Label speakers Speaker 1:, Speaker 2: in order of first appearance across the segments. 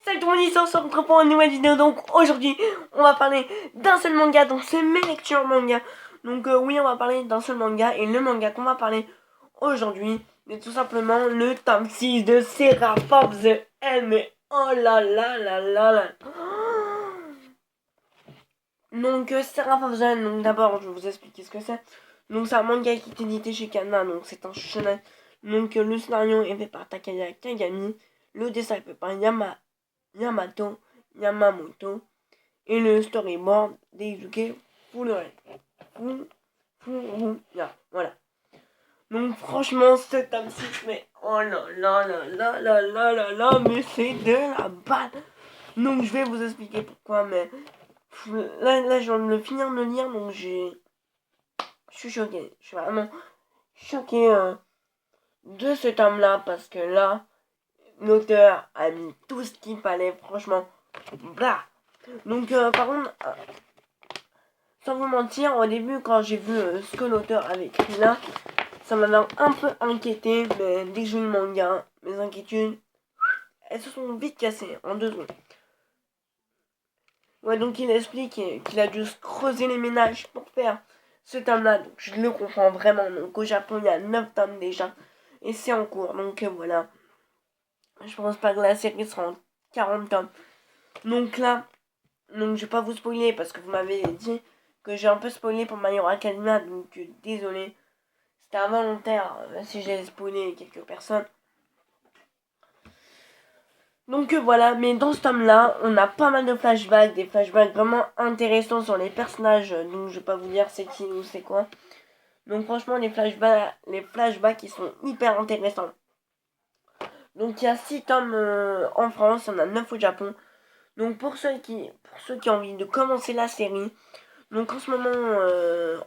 Speaker 1: Salut tout le monde, ici on se retrouve pour une nouvelle vidéo. Donc aujourd'hui on va parler d'un seul manga, donc c'est mes lectures manga. Donc oui, on va parler d'un seul manga, et le manga qu'on va parler aujourd'hui c'est tout simplement le tome 6 de Seraph of the End. Mais oh là là là là là. Donc Seraph of the End, donc d'abord je vais vous expliquer ce que c'est. Donc c'est un manga qui est édité chez Kana, donc c'est un shonen. Donc le scénario est fait par Takaya Kagami, le dessin est fait par Yamamoto et le storyboard d'Eizuke Furuya. Voilà. Donc franchement ce tome 6, mais oh là là là là là là là là, mais c'est de la balle. Donc je vais vous expliquer pourquoi, mais là je viens de le finir de le lire, donc je suis choqué. Je suis vraiment choqué de ce tome là, parce que là l'auteur a mis tout ce qu'il fallait, franchement. Blah. Donc par contre, sans vous mentir, au début quand j'ai vu ce que l'auteur avait écrit là, ça m'avait un peu inquiété, mais dès que j'ai lu le manga, mes inquiétudes, elles se sont vite cassées en 2 secondes. Ouais, donc il explique qu'il a dû se creuser les ménages pour faire ce tome là, donc je le comprends vraiment. Donc au Japon il y a 9 tomes déjà, et c'est en cours, donc voilà. Je pense pas que la série sera en 40 tomes. Donc là, donc je vais pas vous spoiler parce que vous m'avez dit que j'ai un peu spoilé pour My Hero Academia, donc désolé. C'était involontaire si j'ai spoilé quelques personnes. Donc voilà, mais dans ce tome-là, on a pas mal de flashbacks, des flashbacks vraiment intéressants sur les personnages, donc je vais pas vous dire c'est qui ou c'est quoi. Donc franchement, les flashbacks ils sont hyper intéressants. Donc il y a 6 tomes en France, il y en a 9 au Japon. Donc pour ceux qui ont envie de commencer la série, donc en ce moment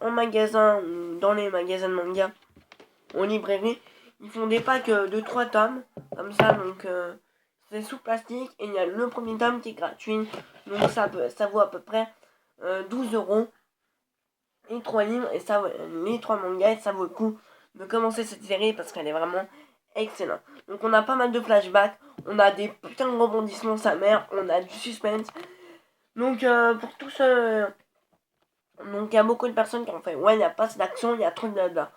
Speaker 1: en magasin ou dans les magasins de manga, en librairie, ils font des packs de 3 tomes, comme ça, donc c'est sous plastique, et il y a le premier tome qui est gratuit, donc ça vaut à peu près 12 €, et 3 livres, et ça, les 3 mangas, et ça vaut le coup de commencer cette série parce qu'elle est vraiment excellente. Donc on a pas mal de flashbacks, on a des putains de rebondissements sa mère, on a du suspense. Donc pour tout ce... Donc il y a beaucoup de personnes qui ont fait ouais, il n'y a pas d'action, il y a trop de blabla.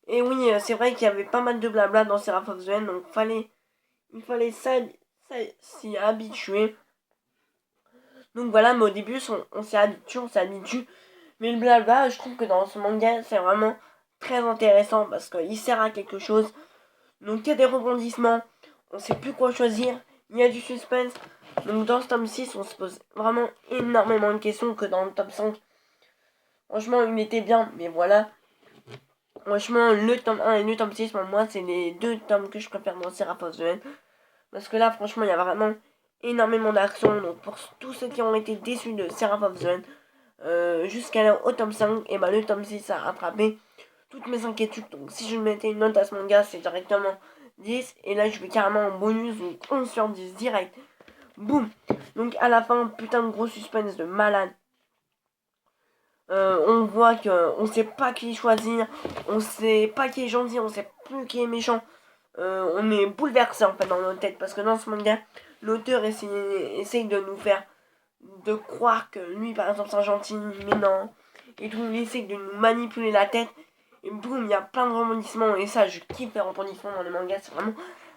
Speaker 1: Et oui, c'est vrai qu'il y avait pas mal de blabla dans Seraph of the End, donc il fallait s'y habituer. Donc voilà, mais au début on s'y habitue. Mais le blabla, je trouve que dans ce manga c'est vraiment très intéressant parce qu'il sert à quelque chose. Donc il y a des rebondissements, on sait plus quoi choisir, il y a du suspense. Donc dans ce tome 6, on se pose vraiment énormément de questions que dans le tome 5. Franchement, il était bien, mais voilà. Franchement, le tome 1 et le tome 6, pour moi, c'est les 2 tomes que je préfère dans Seraph of the End. Parce que là, franchement, il y a vraiment énormément d'action. Donc pour tous ceux qui ont été déçus de Seraph of the End, jusqu'au tome 5, et bah le tome 6 a rattrapé toutes mes inquiétudes. Donc si je mettais une note à ce manga, c'est directement 10. Et là, je vais carrément en bonus, donc 11 sur 10 direct. Boum. Donc à la fin, putain de gros suspense de malade. On voit qu'on sait pas qui choisir, on sait pas qui est gentil, on sait plus qui est méchant. On est bouleversé en fait dans notre tête parce que dans ce manga, l'auteur essaye de nous faire de croire que lui par exemple c'est un gentil, mais non. Et tout, il essaye de nous manipuler la tête. Et boum, il y a plein de rebondissements. Et ça, je kiffe les rebondissements dans les mangas, c'est vraiment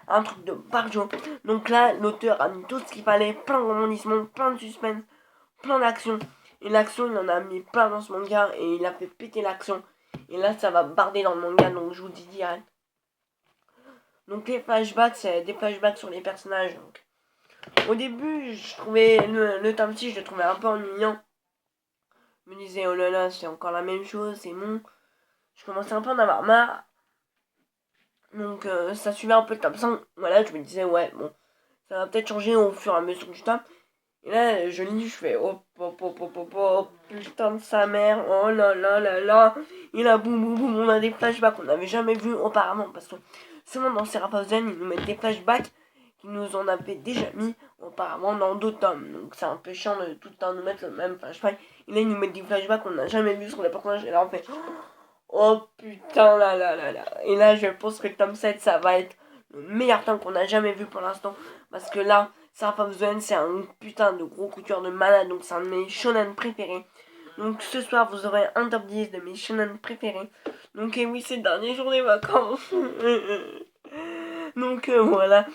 Speaker 1: un truc de barjo. Donc là, l'auteur a mis tout ce qu'il fallait, plein de rebondissements, plein de suspense, plein d'action. Et l'action, il en a mis plein dans ce manga et il a fait péter l'action. Et là, ça va barder dans le manga, donc je vous dis direct. Donc les flashbacks, c'est des flashbacks sur les personnages. Donc. Au début, je trouvais le tome 6, je le trouvais un peu ennuyant. Je me disais, oh là là, c'est encore la même chose, c'est bon. Je commençais un peu à en avoir marre. Donc ça suivait un peu le tome 5. Voilà, je me disais, ouais, bon, ça va peut-être changer au fur et à mesure du tome. Et là, je lis, je fais oh, putain de sa mère, oh là là là là. Et là, boum boum boum, on a des flashbacks qu'on n'avait jamais vus auparavant. Parce que seulement dans Seraph of the End, ils nous mettent des flashbacks qui nous en avaient déjà mis auparavant dans d'autres tomes. Donc c'est un peu chiant de tout le temps nous mettre le même flashback. Et là, ils nous mettent des flashbacks qu'on n'a jamais vus sur les personnages. Et là, on fait oh putain là là là là. Et là, je pense que le tome 7, ça va être le meilleur tome qu'on a jamais vu pour l'instant. Parce que là, Sarah Paulson, c'est un putain de gros coup de cœur de malade, donc c'est un de mes shonen préférés. Donc ce soir, vous aurez un top 10 de mes shonen préférés. Donc et oui, c'est le dernier jour des vacances. Donc voilà.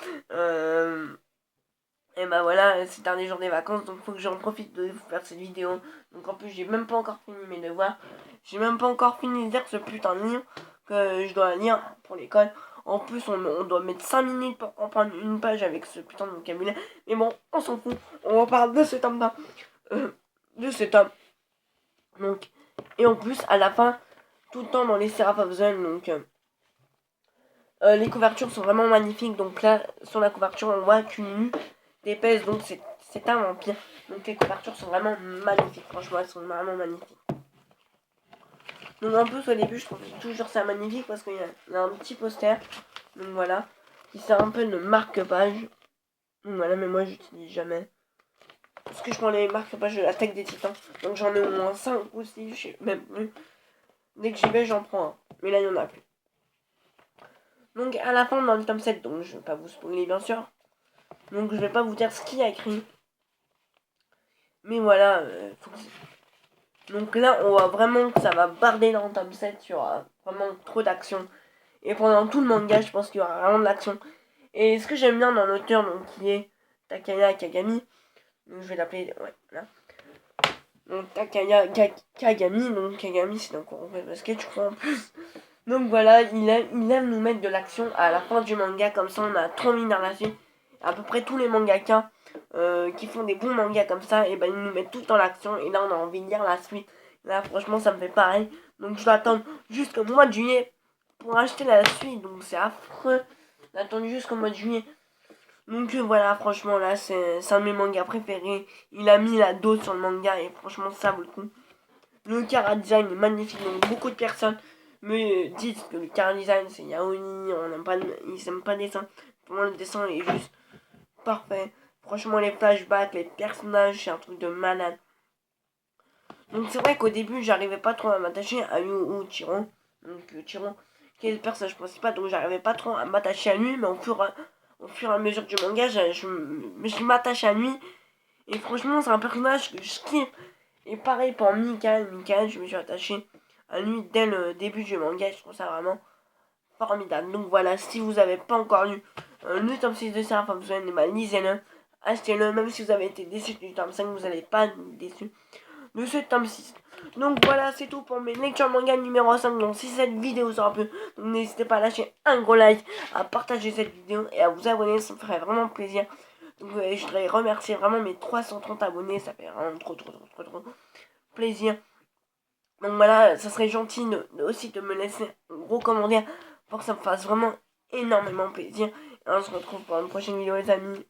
Speaker 1: Et bah voilà, c'est le dernier jour des vacances, donc faut que j'en profite de vous faire cette vidéo. Donc en plus, j'ai même pas encore fini mes devoirs. J'ai même pas encore fini de lire ce putain de livre que je dois lire pour l'école. En plus, on doit mettre 5 minutes pour comprendre une page avec ce putain de vocabulaire. Mais bon, on s'en fout. On reparle de ce tome-là. De ce tome. Donc, et en plus, à la fin, tout le temps dans les Seraph of Zen, donc les couvertures sont vraiment magnifiques. Donc là, sur la couverture, on voit qu'une nu d'épaisse, donc c'est un vampire. Donc les couvertures sont vraiment magnifiques. Franchement, elles sont vraiment magnifiques. Donc en plus, au début, je trouve toujours ça magnifique parce qu'il y a un petit poster. Donc voilà, qui sert un peu de marque-page. Donc voilà, mais moi, j'utilise jamais. Parce que je prends les marque-pages de l'attaque des titans. Donc j'en ai au moins 5 ou 6, je sais même plus. Dès que j'y vais, j'en prends un. Mais là, il n'y en a plus. Donc à la fin, dans le tome 7, donc je vais pas vous spoiler bien sûr. Donc je vais pas vous dire ce qu'il y a écrit. Mais voilà, donc là, on voit vraiment que ça va barder dans le tome 7. Il y aura vraiment trop d'action. Et pendant tout le manga, je pense qu'il y aura vraiment de l'action. Et ce que j'aime bien dans l'auteur, donc qui est Takaya Kagami. Donc je vais l'appeler, ouais, là. Donc Takaya Kagami, donc Kagami c'est un courant de basket, je crois en plus. Donc voilà, il aime nous mettre de l'action à la fin du manga, comme ça on a trop envie dans la suite. À peu près tous les mangaka qui font des bons mangas comme ça, et ben ils nous mettent tout dans l'action, et là on a envie de lire la suite. Là franchement ça me fait pareil, donc je dois attendre jusqu'au mois de juillet pour acheter la suite, donc c'est affreux d'attendre jusqu'au mois de juillet. Donc voilà, franchement là c'est un de mes mangas préférés. Il a mis la dose sur le manga et franchement ça vaut le coup. Le chara design est magnifique, donc beaucoup de personnes me disent que le chara design c'est yaoi, on n'aime pas, ils n'aiment pas le dessin. Pour moi le dessin est juste parfait. Franchement les flashbacks, les personnages, c'est un truc de malade. Donc c'est vrai qu'au début j'arrivais pas trop à m'attacher à Yu ou Chiron. Donc Chiron qui est le personnage principal, donc j'arrivais pas trop à m'attacher à lui, mais au fur et à mesure du manga, je m'attache à lui. Et franchement, c'est un personnage que je kiffe. Et pareil pour Mikael, je me suis attaché à lui dès le début du manga. Je trouve ça vraiment formidable. Donc voilà, si vous n'avez pas encore lu le tome 6 de Seraph of Zen, lisez-le. Achetez-le, même si vous avez été déçu du tome 5, vous n'allez pas être déçu de ce tome 6. Donc voilà, c'est tout pour mes lectures manga numéro 5. Donc si cette vidéo vous aura plu, n'hésitez pas à lâcher un gros like, à partager cette vidéo et à vous abonner, ça me ferait vraiment plaisir. Donc je voudrais remercier vraiment mes 330 abonnés, ça fait vraiment trop plaisir. Donc voilà, ça serait gentil aussi de me laisser un gros commentaire pour que ça me fasse vraiment énormément plaisir. Et on se retrouve pour une prochaine vidéo les amis.